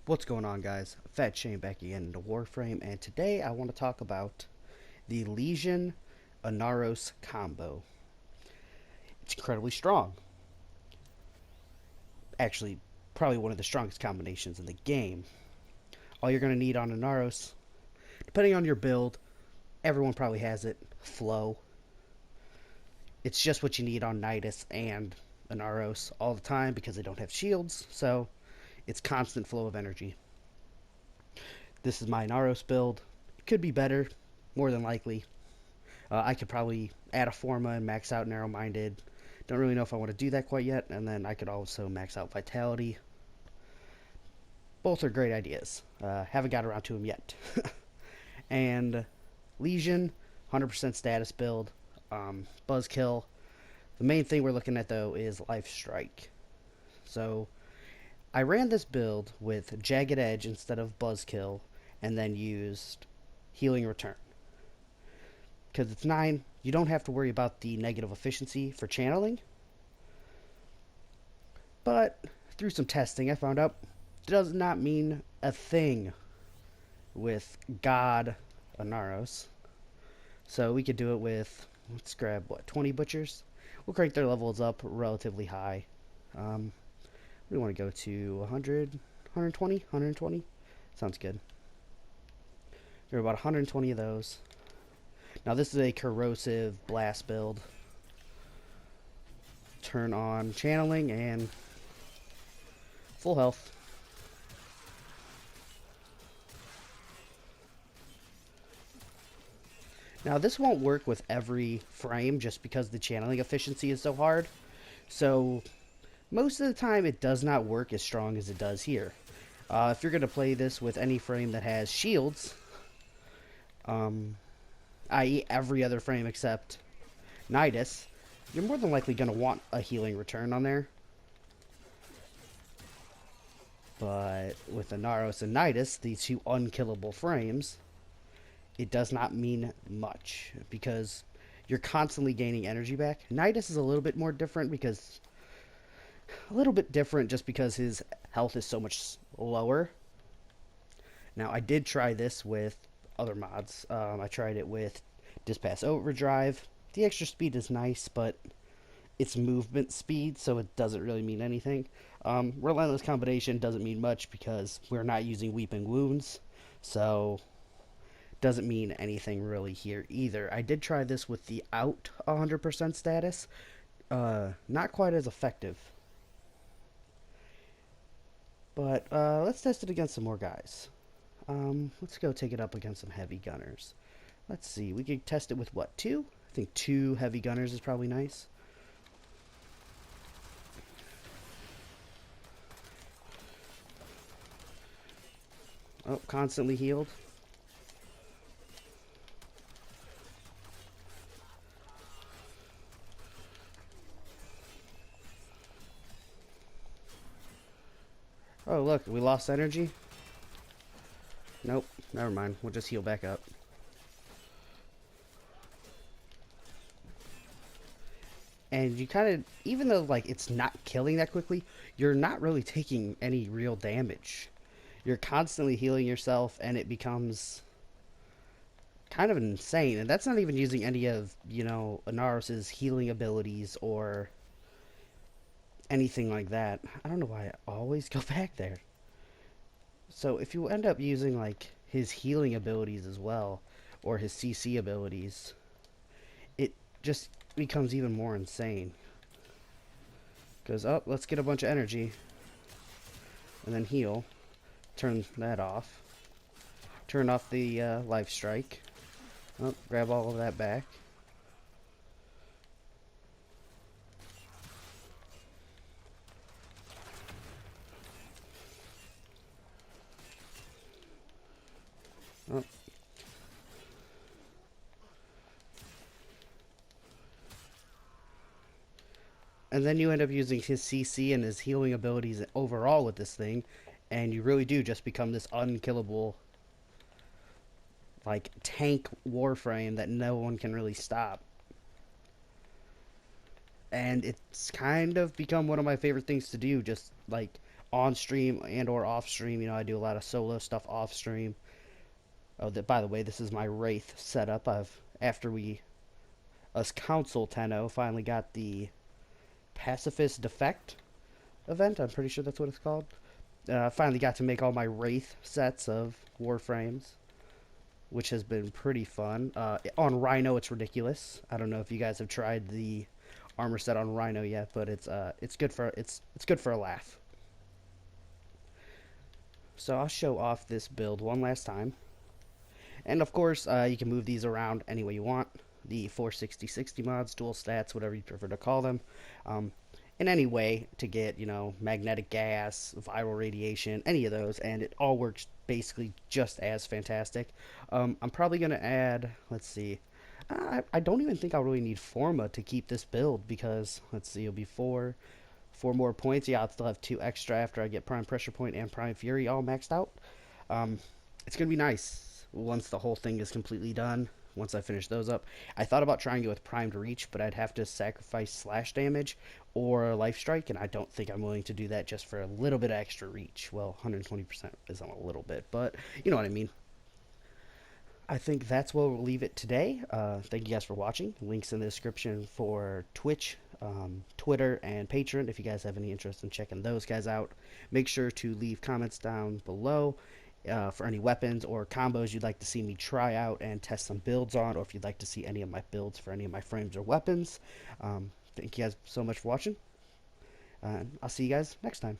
What's going on, guys? FATTshane back again into Warframe, and today I want to talk about the Lesion Inaros combo. It's incredibly strong. Actually, probably one of the strongest combinations in the game. All you're going to need on Inaros, depending on your build, everyone probably has it, flow. It's just what you need on Nidus and Inaros all the time because they don't have shields, so it's constant flow of energy. This is my Inaros build. It could be better, more than likely. I could probably add a Forma and max out Narrow-Minded. Don't really know if I want to do that quite yet. And then I could also max out Vitality. Both are great ideas. Haven't got around to them yet. And Lesion, 100% status build. Buzzkill. The main thing we're looking at, though, is Life Strike. So I ran this build with Jagged Edge instead of Buzzkill, and then used Healing Return. Because it's 9, you don't have to worry about the negative efficiency for channeling. But through some testing, I found out it does not mean a thing with God Inaros. So we could do it with, let's grab, 20 Butchers? We'll crank their levels up relatively high. We want to go to 100, 120, 120. Sounds good. There are about 120 of those. Now this is a corrosive blast build. Turn on channeling and full health. Now this won't work with every frame just because the channeling efficiency is so hard. So most of the time it does not work as strong as it does here. If you're going to play this with any frame that has shields, i.e. every other frame except Nidus, you're more than likely going to want a healing return on there. But with Inaros and Nidus, these two unkillable frames, it does not mean much because you're constantly gaining energy back. Nidus is a little bit more different because just because his health is so much lower. Now I did try this with other mods. I tried it with Dispatch Overdrive. The extra speed is nice, but it's movement speed, so it doesn't really mean anything. Relentless Combination doesn't mean much because we're not using Weeping Wounds, so doesn't mean anything really here either. I did try this with the out 100% status. Not quite as effective. But let's test it against some more guys. Let's go take it up against some heavy gunners. Let's see, we could test it with what, 2? I think 2 heavy gunners is probably nice. Oh, constantly healed. Oh, look, we lost energy. Nope, never mind. We'll just heal back up. And you kind of, even though like it's not killing that quickly, you're not really taking any real damage. You're constantly healing yourself, and it becomes kind of insane. And that's not even using any of, Inaros' healing abilities or anything like that. I don't know why I always go back there. So if you end up using like his healing abilities as well, or his CC abilities, it just becomes even more insane. Because, oh, let's get a bunch of energy. And then heal. Turn that off. Turn off the life strike. Oh, grab all of that back. Oh. And then you end up using his CC and his healing abilities overall with this thing, and you really do just become this unkillable, like, tank Warframe that no one can really stop. And it's kind of become one of my favorite things to do, just, like, on stream and or off stream. You know, I do a lot of solo stuff off stream. Oh, by the way, this is my Wraith setup. After us Council 10-0 finally got the Pacifist Defect event. I'm pretty sure that's what it's called. Finally got to make all my Wraith sets of Warframes, which has been pretty fun. On Rhino, it's ridiculous. I don't know if you guys have tried the armor set on Rhino yet, but it's good for a laugh. So I'll show off this build one last time, and of course you can move these around any way you want. The 460/60 mods, dual stats, whatever you prefer to call them. In any way to get, magnetic gas, viral radiation, any of those, and it all works basically just as fantastic. I'm probably going to add, let's see, I don't even think I'll really need Forma to keep this build because, let's see, it'll be four more points. Yeah, I'll still have 2 extra after I get Prime Pressure Point and Prime Fury all maxed out. It's going to be nice once the whole thing is completely done. Once I finish those up, I thought about trying it with Primed Reach, but I'd have to sacrifice slash damage or Life Strike, and I don't think I'm willing to do that just for a little bit of extra reach. Well, 120% isn't a little bit, but you know what I mean. I think that's where we'll leave it today. Thank you guys for watching. Links in the description for Twitch, Twitter, and Patreon if you guys have any interest in checking those guys out. Make sure to leave comments down below for any weapons or combos you'd like to see me try out and test some builds on, or if you'd like to see any of my builds for any of my frames or weapons. Thank you guys so much for watching, and I'll see you guys next time.